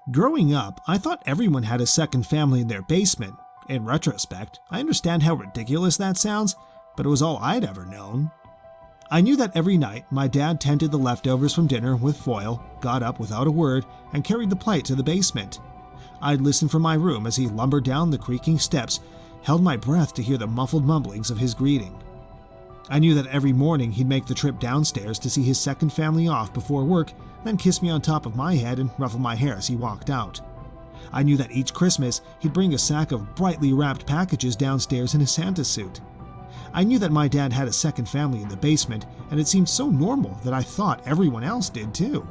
Growing up, I thought everyone had a second family in their basement. In retrospect, I understand how ridiculous that sounds, but it was all I'd ever known. I knew that every night my dad tended the leftovers from dinner with foil, got up without a word, and carried the plate to the basement. I'd listen from my room as he lumbered down the creaking steps, held my breath to hear the muffled mumblings of his greeting. I knew that every morning he'd make the trip downstairs to see his second family off before work, then kiss me on top of my head and ruffle my hair as he walked out. I knew that each Christmas he'd bring a sack of brightly wrapped packages downstairs in his Santa suit. I knew that my dad had a second family in the basement, and it seemed so normal that I thought everyone else did too.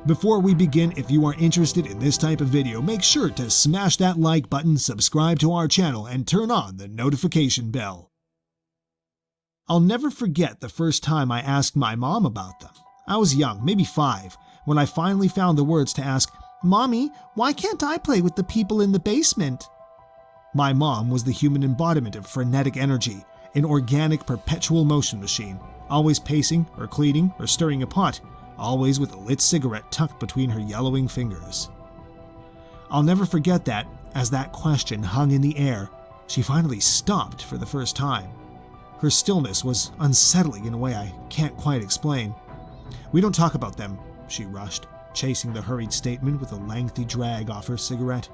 Before we begin, if you are interested in this type of video, make sure to smash that like button, subscribe to our channel, and turn on the notification bell. I'll never forget the first time I asked my mom about them. I was young, maybe 5, when I finally found the words to ask, "Mommy, why can't I play with the people in the basement?" My mom was the human embodiment of frenetic energy, an organic perpetual motion machine, always pacing or cleaning or stirring a pot, always with a lit cigarette tucked between her yellowing fingers. I'll never forget that, as that question hung in the air, she finally stopped for the first time. Her stillness was unsettling in a way I can't quite explain. "We don't talk about them," she rushed, chasing the hurried statement with a lengthy drag off her cigarette.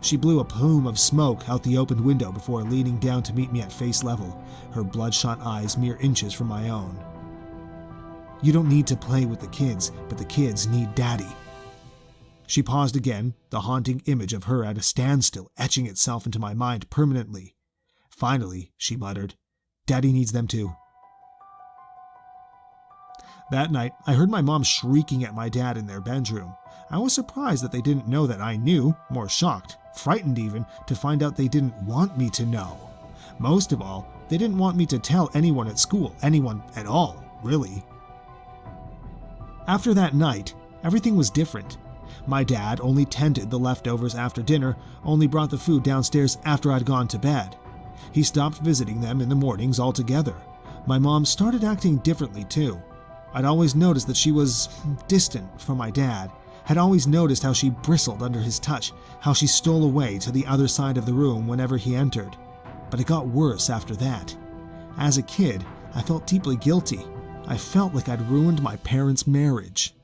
She blew a plume of smoke out the opened window before leaning down to meet me at face level, her bloodshot eyes mere inches from my own. "You don't need to play with the kids, but the kids need Daddy." She paused again, the haunting image of her at a standstill etching itself into my mind permanently. Finally, she muttered, "Daddy needs them too." That night, I heard my mom shrieking at my dad in their bedroom. I was surprised that they didn't know that I knew, more shocked, frightened even, to find out they didn't want me to know. Most of all, they didn't want me to tell anyone at school, anyone at all, really. After that night, everything was different. My dad only tended the leftovers after dinner, only brought the food downstairs after I'd gone to bed. He stopped visiting them in the mornings altogether. My mom started acting differently too. I'd always noticed that she was distant from my dad, had always noticed how she bristled under his touch, how she stole away to the other side of the room whenever he entered. But it got worse after that. As a kid, I felt deeply guilty. I felt like I'd ruined my parents' marriage.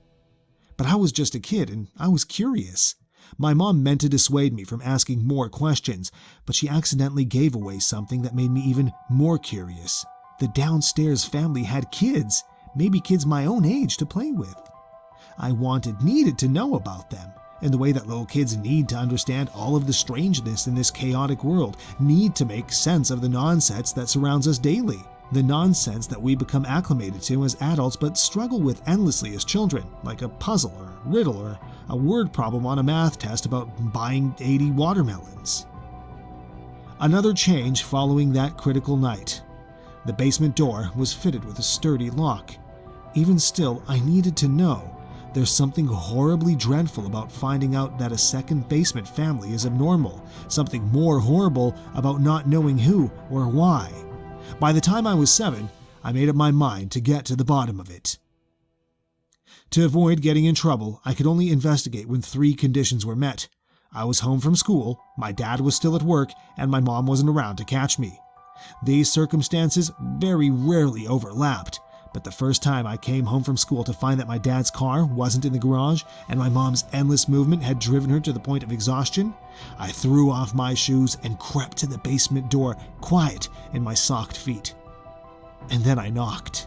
But I was just a kid and I was curious. My mom meant to dissuade me from asking more questions, but she accidentally gave away something that made me even more curious. The downstairs family had kids, maybe kids my own age, to play with. I needed to know about them, in the way that little kids need to understand all of the strangeness in this chaotic world, need to make sense of the nonsense that surrounds us daily, the nonsense that we become acclimated to as adults but struggle with endlessly as children, like a puzzle or a riddle or a word problem on a math test about buying 80 watermelons. Another change following that critical night. The basement door was fitted with a sturdy lock. Even still, I needed to know. There's something horribly dreadful about finding out that a second basement family is abnormal, something more horrible about not knowing who or why. By the time I was 7, I made up my mind to get to the bottom of it. To avoid getting in trouble, I could only investigate when 3 conditions were met. I was home from school, my dad was still at work, and my mom wasn't around to catch me. These circumstances very rarely overlapped, but the first time I came home from school to find that my dad's car wasn't in the garage and my mom's endless movement had driven her to the point of exhaustion, I threw off my shoes and crept to the basement door, quiet in my socked feet. And then I knocked.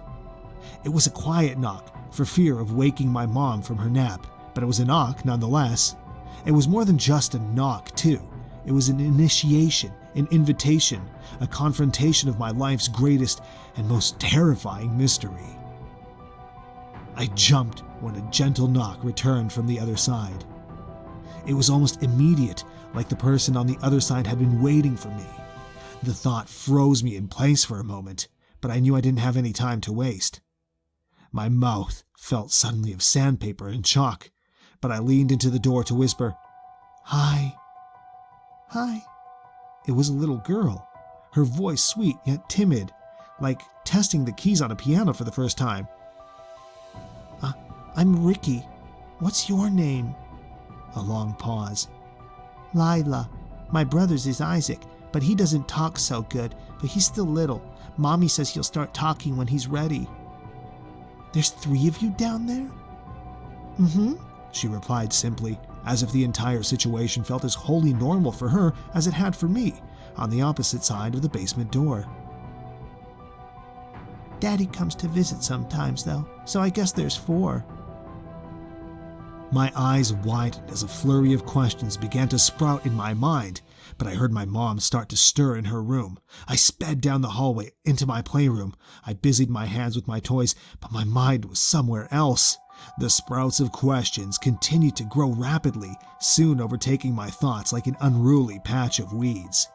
It was a quiet knock, for fear of waking my mom from her nap, but it was a knock nonetheless. It was more than just a knock, too. It was an initiation, an invitation, a confrontation of my life's greatest and most terrifying mystery. I jumped when a gentle knock returned from the other side. It was almost immediate, like the person on the other side had been waiting for me. The thought froze me in place for a moment, but I knew I didn't have any time to waste. My mouth felt suddenly of sandpaper and chalk, but I leaned into the door to whisper, "Hi." "Hi." It was a little girl, her voice sweet yet timid, like testing the keys on a piano for the first time. I'm Ricky. What's your name?" A long pause. "Lila, my brother's is Isaac, but he doesn't talk so good, but he's still little. Mommy says he'll start talking when he's ready." "There's 3 of you down there?" "Mm-hmm," she replied simply, as if the entire situation felt as wholly normal for her as it had for me, on the opposite side of the basement door. "Daddy comes to visit sometimes, though, so I guess there's 4. My eyes widened as a flurry of questions began to sprout in my mind, but I heard my mom start to stir in her room. I sped down the hallway into my playroom. I busied my hands with my toys, but my mind was somewhere else. The sprouts of questions continued to grow rapidly, soon overtaking my thoughts like an unruly patch of weeds.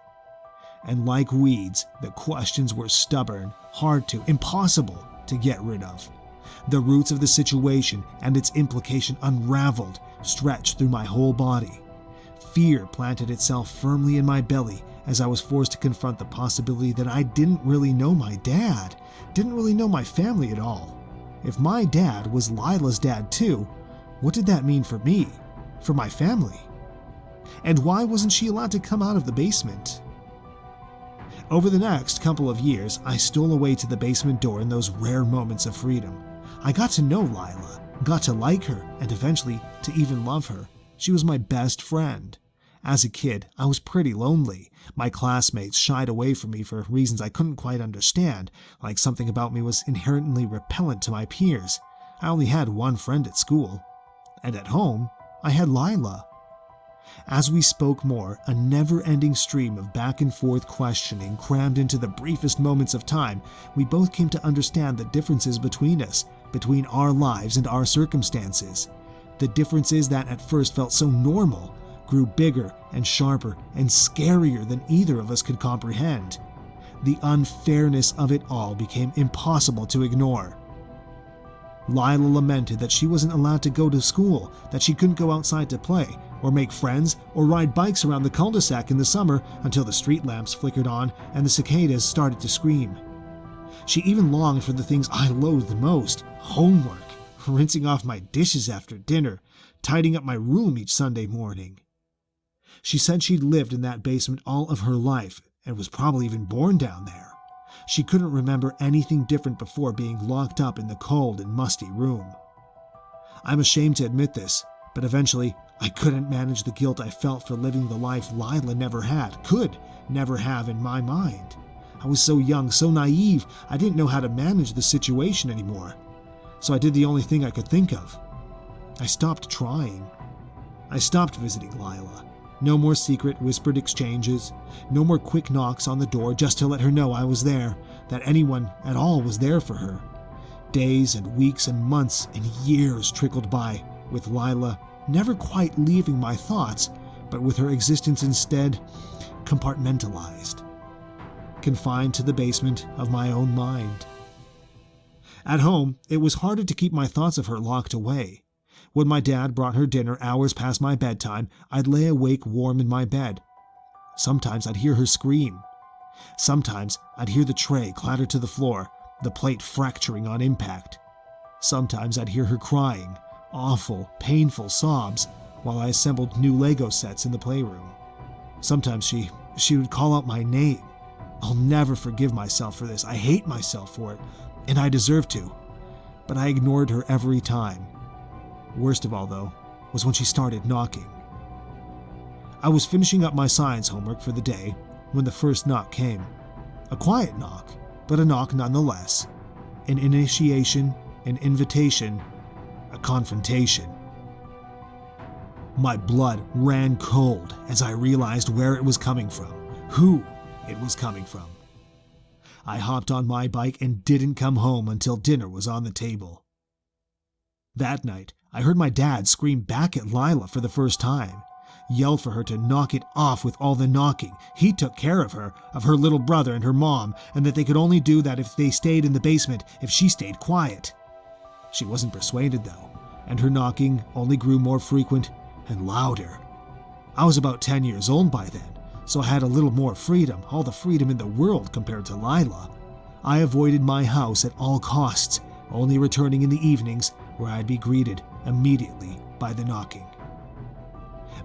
And like weeds, the questions were stubborn, hard to, impossible to get rid of. The roots of the situation and its implication unraveled, stretched through my whole body. Fear planted itself firmly in my belly as I was forced to confront the possibility that I didn't really know my dad, didn't really know my family at all. If my dad was Lila's dad too, what did that mean for me, for my family? And why wasn't she allowed to come out of the basement? Over the next couple of years, I stole away to the basement door in those rare moments of freedom. I got to know Lila, got to like her, and eventually to even love her. She was my best friend. As a kid, I was pretty lonely. My classmates shied away from me for reasons I couldn't quite understand, like something about me was inherently repellent to my peers. I only had one friend at school. And at home, I had Lila. As we spoke more, a never-ending stream of back-and-forth questioning crammed into the briefest moments of time, we both came to understand the differences between us, between our lives and our circumstances. The differences that at first felt so normal grew bigger and sharper and scarier than either of us could comprehend. The unfairness of it all became impossible to ignore. Lila lamented that she wasn't allowed to go to school, that she couldn't go outside to play, or make friends, or ride bikes around the cul-de-sac in the summer until the street lamps flickered on and the cicadas started to scream. She even longed for the things I loathed most: homework, rinsing off my dishes after dinner, tidying up my room each Sunday morning. She said she'd lived in that basement all of her life and was probably even born down there. She couldn't remember anything different before being locked up in the cold and musty room. I'm ashamed to admit this, but eventually I couldn't manage the guilt I felt for living the life Lila never had, could never have in my mind. I was so young, so naive, I didn't know how to manage the situation anymore. So I did the only thing I could think of. I stopped trying. I stopped visiting Lila. No more secret, whispered exchanges. No more quick knocks on the door just to let her know I was there, that anyone at all was there for her. Days and weeks and months and years trickled by, with Lila never quite leaving my thoughts, but with her existence instead compartmentalized, confined to the basement of my own mind. At home, it was harder to keep my thoughts of her locked away. When my dad brought her dinner hours past my bedtime, I'd lay awake warm in my bed. Sometimes I'd hear her scream. Sometimes I'd hear the tray clatter to the floor, the plate fracturing on impact. Sometimes I'd hear her crying, awful, painful sobs, while I assembled new Lego sets in the playroom. Sometimes she would call out my name. I'll never forgive myself for this. I hate myself for it, and I deserve to. But I ignored her every time. Worst of all, though, was when she started knocking. I was finishing up my science homework for the day when the first knock came. A quiet knock, but a knock nonetheless. An initiation, an invitation, a confrontation. My blood ran cold as I realized where it was coming from, who it was coming from. I hopped on my bike and didn't come home until dinner was on the table. That night, I heard my dad scream back at Lila for the first time, yelled for her to knock it off with all the knocking. He took care of her little brother and her mom, and that they could only do that if they stayed in the basement, if she stayed quiet. She wasn't persuaded, though, and her knocking only grew more frequent and louder. I was about 10 years old by then, so I had a little more freedom, all the freedom in the world compared to Lila. I avoided my house at all costs, only returning in the evenings where I'd be greeted immediately by the knocking.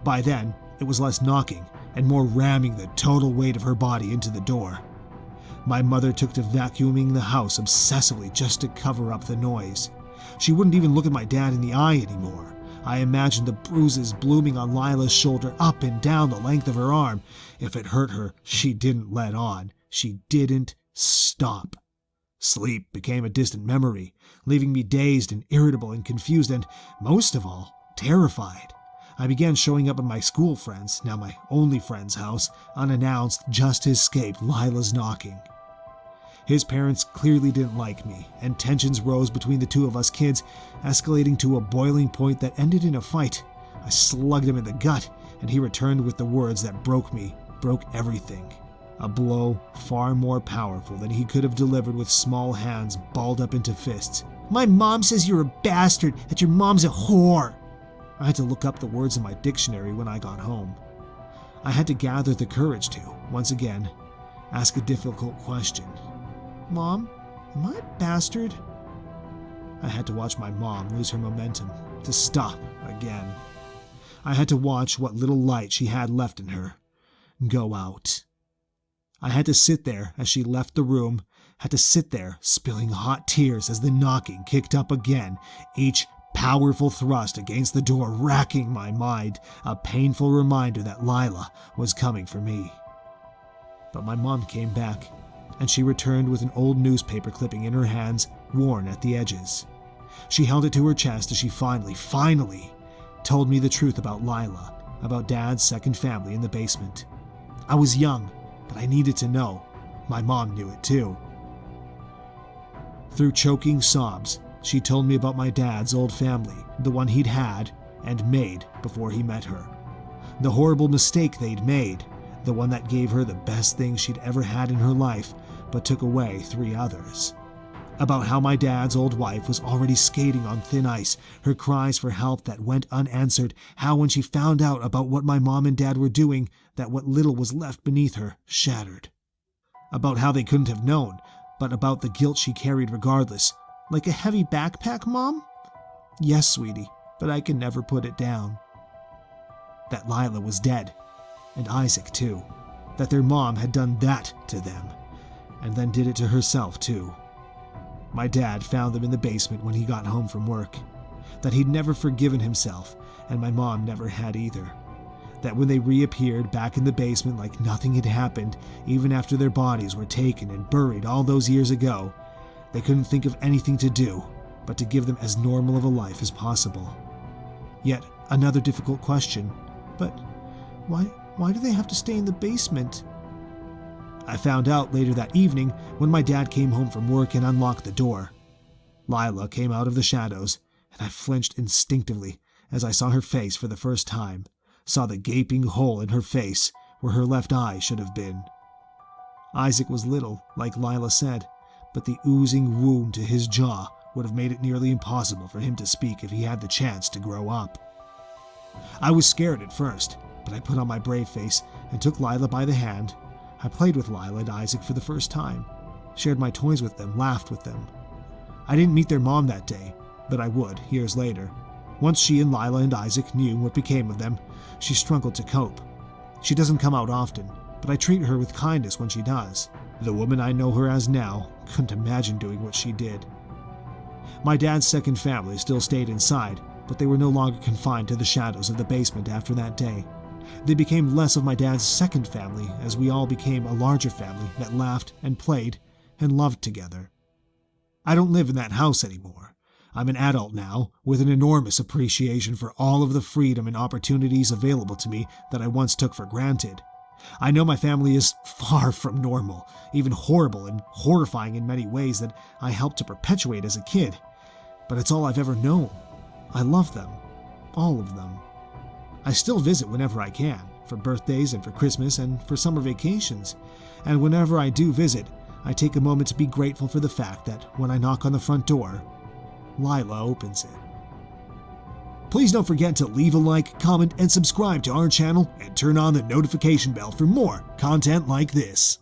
By then, it was less knocking and more ramming the total weight of her body into the door. My mother took to vacuuming the house obsessively just to cover up the noise. She wouldn't even look at my dad in the eye anymore. I imagined the bruises blooming on Lila's shoulder up and down the length of her arm. If it hurt her, she didn't let on. She didn't stop. Sleep became a distant memory, leaving me dazed and irritable and confused and, most of all, terrified. I began showing up at my school friend's, now my only friend's house, unannounced just to escape Lila's knocking. His parents clearly didn't like me, and tensions rose between the two of us kids, escalating to a boiling point that ended in a fight. I slugged him in the gut, and he returned with the words that broke everything. A blow far more powerful than he could have delivered with small hands balled up into fists. "My mom says you're a bastard, that your mom's a whore." I had to look up the words in my dictionary when I got home. I had to gather the courage to, once again, ask a difficult question. "Mom, am I a bastard?" I had to watch my mom lose her momentum, to stop again. I had to watch what little light she had left in her go out. I had to sit there as she left the room, had to sit there spilling hot tears as the knocking kicked up again, each powerful thrust against the door racking my mind, a painful reminder that Lila was coming for me. But my mom came back, and she returned with an old newspaper clipping in her hands, worn at the edges. She held it to her chest as she finally told me the truth about Lila, about Dad's second family in the basement. I was young, but I needed to know. My mom knew it too. Through choking sobs, she told me about my dad's old family, the one he'd had and made before he met her. The horrible mistake they'd made, the one that gave her the best thing she'd ever had in her life, but took away 3 others. About how my dad's old wife was already skating on thin ice, her cries for help that went unanswered, how when she found out about what my mom and dad were doing, that what little was left beneath her shattered. About how they couldn't have known, but about the guilt she carried regardless. "Like a heavy backpack, Mom?" "Yes, sweetie, but I can never put it down." That Lila was dead, and Isaac too. That their mom had done that to them, and then did it to herself too. My dad found them in the basement when he got home from work. That he'd never forgiven himself, and my mom never had either. That when they reappeared back in the basement like nothing had happened, even after their bodies were taken and buried all those years ago, they couldn't think of anything to do but to give them as normal of a life as possible. Yet another difficult question. But why do they have to stay in the basement? I found out later that evening when my dad came home from work and unlocked the door. Lila came out of the shadows, and I flinched instinctively as I saw her face for the first time, saw the gaping hole in her face where her left eye should have been. Isaac was little, like Lila said, but the oozing wound to his jaw would have made it nearly impossible for him to speak if he had the chance to grow up. I was scared at first, but I put on my brave face and took Lila by the hand. I played with Lila and Isaac for the first time, shared my toys with them, laughed with them. I didn't meet their mom that day, but I would, years later. Once she and Lila and Isaac knew what became of them, she struggled to cope. She doesn't come out often, but I treat her with kindness when she does. The woman I know her as now couldn't imagine doing what she did. My dad's second family still stayed inside, but they were no longer confined to the shadows of the basement after that day. They became less of my dad's second family as we all became a larger family that laughed and played and loved together. I don't live in that house anymore. I'm an adult now, with an enormous appreciation for all of the freedom and opportunities available to me that I once took for granted. I know my family is far from normal, even horrible and horrifying in many ways that I helped to perpetuate as a kid, but it's all I've ever known. I love them, all of them. I still visit whenever I can, for birthdays and for Christmas and for summer vacations, and whenever I do visit, I take a moment to be grateful for the fact that when I knock on the front door, Lila opens it. Please don't forget to leave a like, comment, and subscribe to our channel and turn on the notification bell for more content like this.